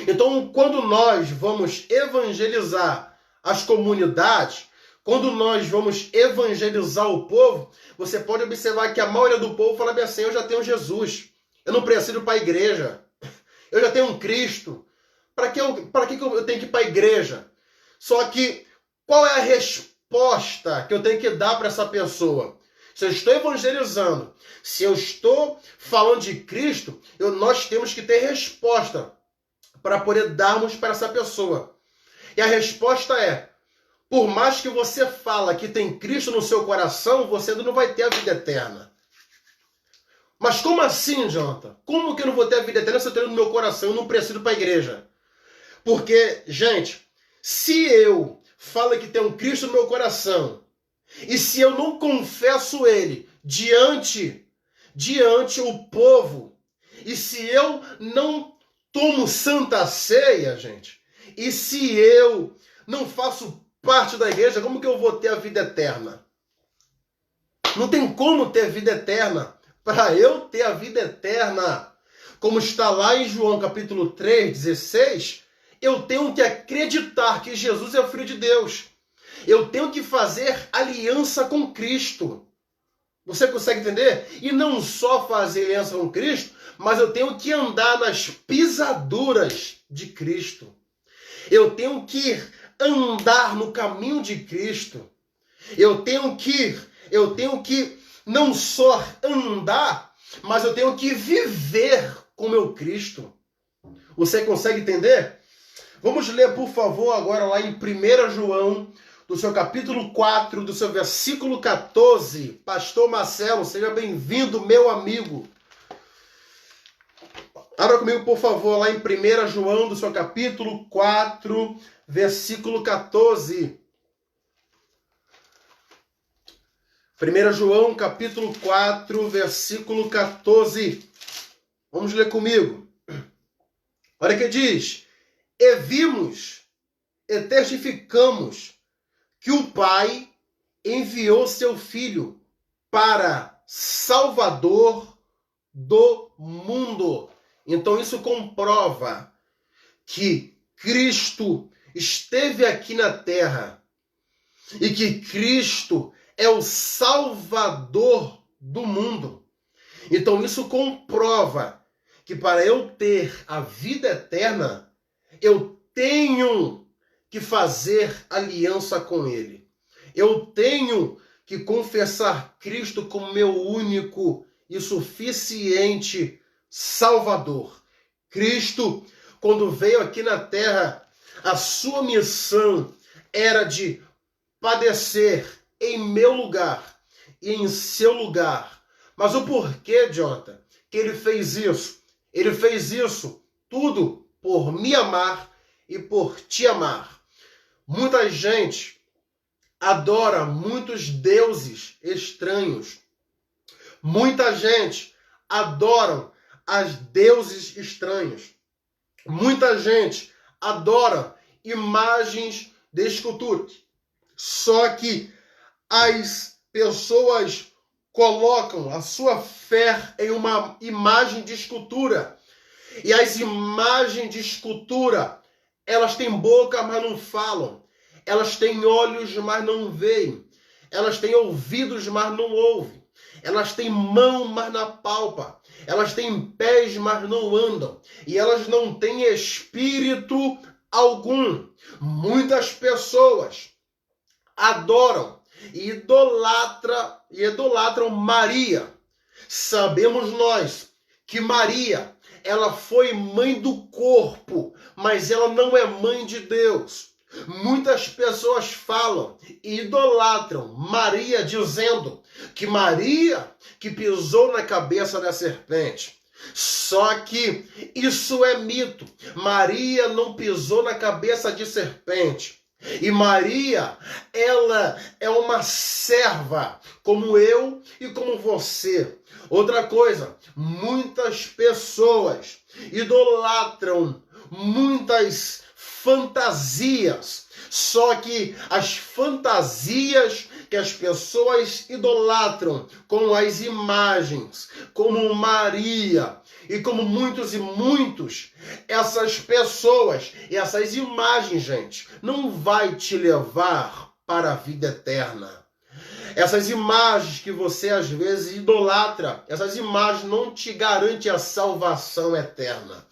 Então, quando nós vamos evangelizar as comunidades, quando nós vamos evangelizar o povo, você pode observar que a maioria do povo fala bem assim: eu já tenho Jesus, eu não preciso ir para a igreja, eu já tenho um Cristo, para que eu tenho que ir para a igreja? Só que, qual é a resposta que eu tenho que dar para essa pessoa? Se eu estou evangelizando, se eu estou falando de Cristo, nós temos que ter resposta para poder darmos para essa pessoa. E a resposta é: por mais que você fala que tem Cristo no seu coração, você ainda não vai ter a vida eterna. Mas como assim, Jonathan? Como que eu não vou ter a vida eterna se eu tenho no meu coração e não preciso ir para a igreja? Porque, gente, se eu falo que tem um Cristo no meu coração e se eu não confesso ele diante o povo, e se eu não tomo santa ceia, gente, e se eu não faço parte da igreja, como que eu vou ter a vida eterna? Não tem como ter vida eterna. Para eu ter a vida eterna, como está lá em João capítulo 3, 16, eu tenho que acreditar que Jesus é o Filho de Deus. Eu tenho que fazer aliança com Cristo. Você consegue entender? E não só fazer aliança com Cristo, mas eu tenho que andar nas pisaduras de Cristo. Eu tenho que andar no caminho de Cristo. Eu tenho que não só andar, mas eu tenho que viver com meu Cristo. Você consegue entender? Vamos ler, por favor, agora lá em 1 João, do seu capítulo 4, do seu versículo 14. Pastor Marcelo, seja bem-vindo, meu amigo. Abra comigo, por favor, lá em 1 João, do seu capítulo 4, versículo 14. 1 João, capítulo 4, versículo 14. Vamos ler comigo. Olha o que diz. E vimos, e testificamos, que o Pai enviou seu Filho para Salvador do mundo. Então isso comprova que Cristo esteve aqui na terra e que Cristo é o Salvador do mundo. Então isso comprova que para eu ter a vida eterna, eu tenho que fazer aliança com Ele. Eu tenho que confessar Cristo como meu único e suficiente Salvador. Cristo, quando veio aqui na terra, a sua missão era de padecer em meu lugar e em seu lugar. Mas o porquê, Jonathan, que ele fez isso? Ele fez isso tudo por me amar e por te amar. Muita gente adora muitos deuses estranhos. Muita gente adora as deuses estranhos. Muita gente adora imagens de escultura. Só que as pessoas colocam a sua fé em uma imagem de escultura. E as imagens de escultura, elas têm boca, mas não falam. Elas têm olhos, mas não veem. Elas têm ouvidos, mas não ouvem. Elas têm mão, mas não palpa. Elas têm pés, mas não andam. E elas não têm espírito algum. Muitas pessoas adoram e idolatram Maria. Sabemos nós que Maria, ela foi mãe do corpo, mas ela não é mãe de Deus. Muitas pessoas falam e idolatram Maria, dizendo que Maria que pisou na cabeça da serpente. Só que isso é mito. Maria não pisou na cabeça de serpente. E Maria, ela é uma serva, como eu e como você. Outra coisa, muitas pessoas idolatram muitas fantasias. Só que as fantasias que as pessoas idolatram com as imagens, como Maria e como muitos e muitos, essas pessoas e essas imagens, gente, não vai te levar para a vida eterna. Essas imagens que você às vezes idolatra, essas imagens não te garantem a salvação eterna.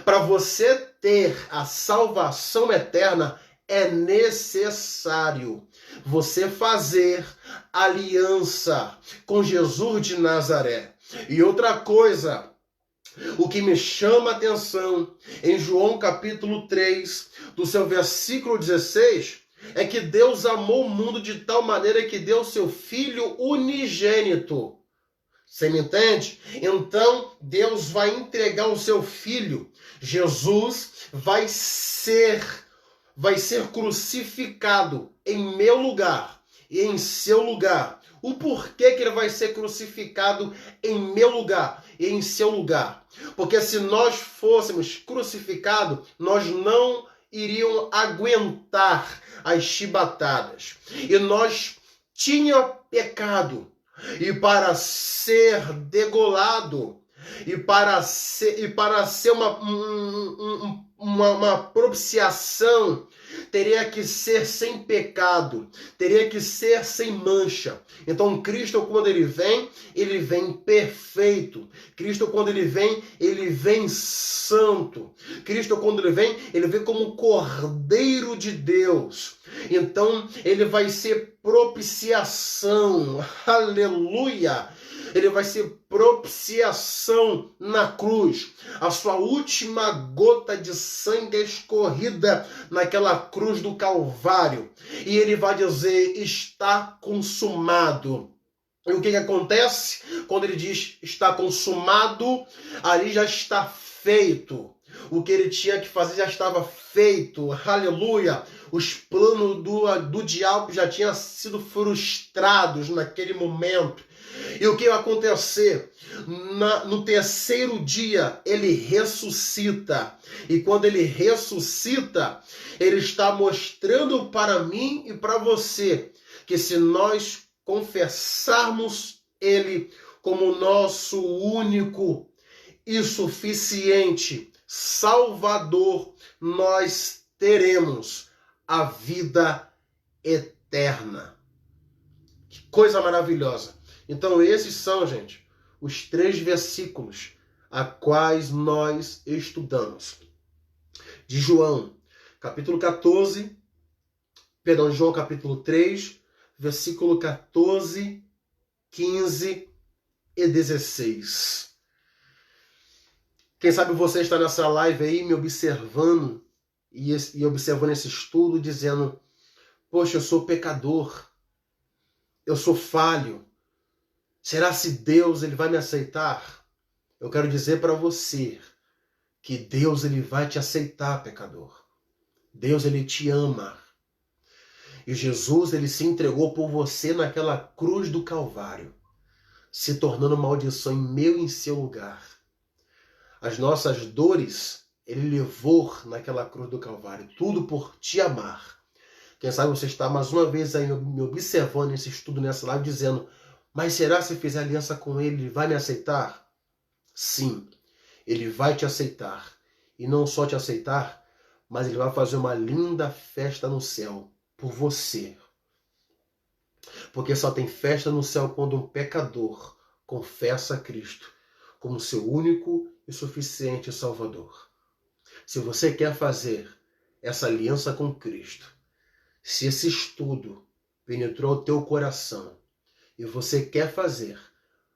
Para você ter a salvação eterna, é necessário você fazer aliança com Jesus de Nazaré. E outra coisa, o que me chama a atenção em João capítulo 3, do seu versículo 16, é que Deus amou o mundo de tal maneira que deu seu Filho unigênito. Você me entende? Então, Deus vai entregar o seu filho. Jesus vai ser crucificado em meu lugar e em seu lugar. O porquê que ele vai ser crucificado em meu lugar e em seu lugar? Porque se nós fôssemos crucificados, nós não iriam aguentar as chibatadas. E nós tínhamos pecado. E para ser degolado, e para ser uma propiciação, teria que ser sem pecado, teria que ser sem mancha. Então Cristo, quando ele vem perfeito. Cristo, quando ele vem santo. Cristo, quando ele vem como Cordeiro de Deus. Então ele vai ser propiciação. Aleluia! Ele vai ser propiciação na cruz. A sua última gota de sangue escorrida naquela cruz do Calvário. E ele vai dizer, está consumado. E o que acontece? Quando ele diz está consumado, ali já está feito. O que ele tinha que fazer já estava feito. Aleluia! Os planos do diabo já tinham sido frustrados naquele momento. E o que vai acontecer? No terceiro dia, ele ressuscita. E quando ele ressuscita, ele está mostrando para mim e para você que se nós confessarmos ele como nosso único e suficiente Salvador, nós teremos a vida eterna. Que coisa maravilhosa! Então esses são, gente, os 3 versículos a quais nós estudamos. De João, capítulo 14, perdão, João capítulo 3, versículo 14, 15 e 16. Quem sabe você está nessa live aí me observando e observando esse estudo, dizendo, poxa, eu sou pecador, eu sou falho. Será se Deus ele vai me aceitar? Eu quero dizer para você que Deus ele vai te aceitar, pecador. Deus ele te ama. E Jesus ele se entregou por você naquela cruz do Calvário, se tornando maldição em meu e em seu lugar. As nossas dores ele levou naquela cruz do Calvário, tudo por te amar. Quem sabe você está mais uma vez aí me observando nesse estudo, nessa live, dizendo, mas será se fizer aliança com ele, ele vai me aceitar? Sim, ele vai te aceitar. E não só te aceitar, mas ele vai fazer uma linda festa no céu por você. Porque só tem festa no céu quando um pecador confessa a Cristo como seu único e suficiente Salvador. Se você quer fazer essa aliança com Cristo, se esse estudo penetrou o teu coração, e você quer fazer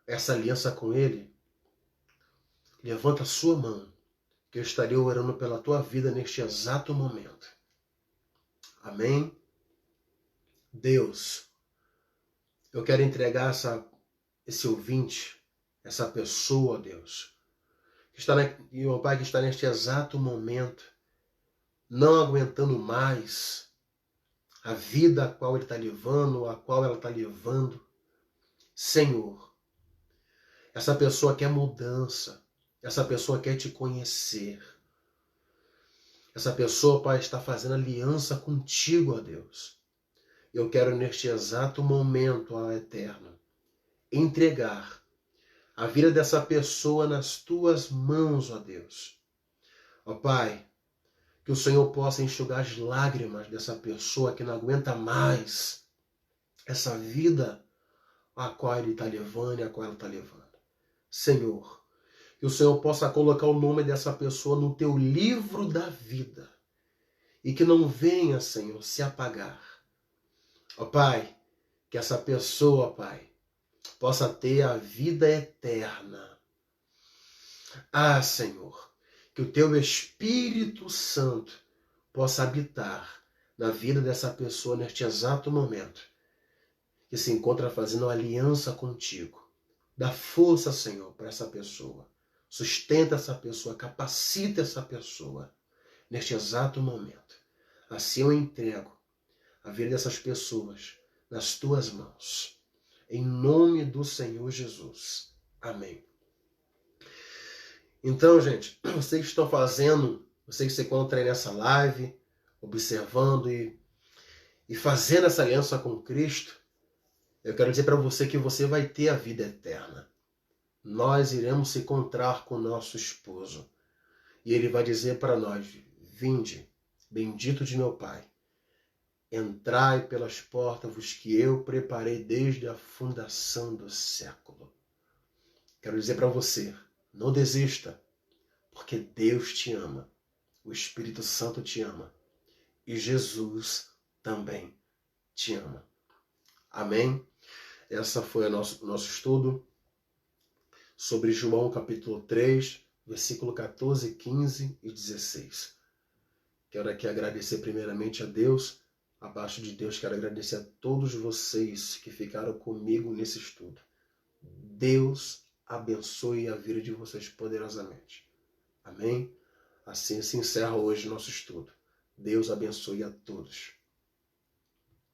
essa aliança com ele, levanta a sua mão, que eu estarei orando pela tua vida neste exato momento. Amém? Deus, eu quero entregar esse ouvinte, essa pessoa, Deus, e meu Pai, que está neste exato momento, não aguentando mais a vida a qual ele está levando, a qual ela está levando. Senhor, essa pessoa quer mudança, essa pessoa quer te conhecer. Essa pessoa, Pai, está fazendo aliança contigo, ó Deus. Eu quero neste exato momento, ó Eterno, entregar a vida dessa pessoa nas tuas mãos, ó Deus. Ó Pai, que o Senhor possa enxugar as lágrimas dessa pessoa que não aguenta mais essa vida a qual ele está levando e a qual ela está levando. Senhor, que o Senhor possa colocar o nome dessa pessoa no teu livro da vida e que não venha, Senhor, se apagar. Ó Pai, que essa pessoa, Pai, possa ter a vida eterna. Ah, Senhor, que o teu Espírito Santo possa habitar na vida dessa pessoa neste exato momento, que se encontra fazendo uma aliança contigo. Dá força, Senhor, para essa pessoa. Sustenta essa pessoa, capacita essa pessoa neste exato momento. Assim eu entrego a vida dessas pessoas nas tuas mãos. Em nome do Senhor Jesus. Amém. Então, gente, vocês que estão fazendo, vocês que se encontram aí nessa live, observando e fazendo essa aliança com Cristo, eu quero dizer para você que você vai ter a vida eterna. Nós iremos se encontrar com o nosso esposo. E ele vai dizer para nós: vinde, bendito de meu Pai, entrai pelas portas que eu preparei desde a fundação do século. Quero dizer para você, não desista, porque Deus te ama, o Espírito Santo te ama e Jesus também te ama. Amém? Essa foi o nosso estudo sobre João capítulo 3, versículo 14, 15 e 16. Quero aqui agradecer primeiramente a Deus. Abaixo de Deus, quero agradecer a todos vocês que ficaram comigo nesse estudo. Deus abençoe a vida de vocês poderosamente. Amém? Assim se encerra hoje nosso estudo. Deus abençoe a todos.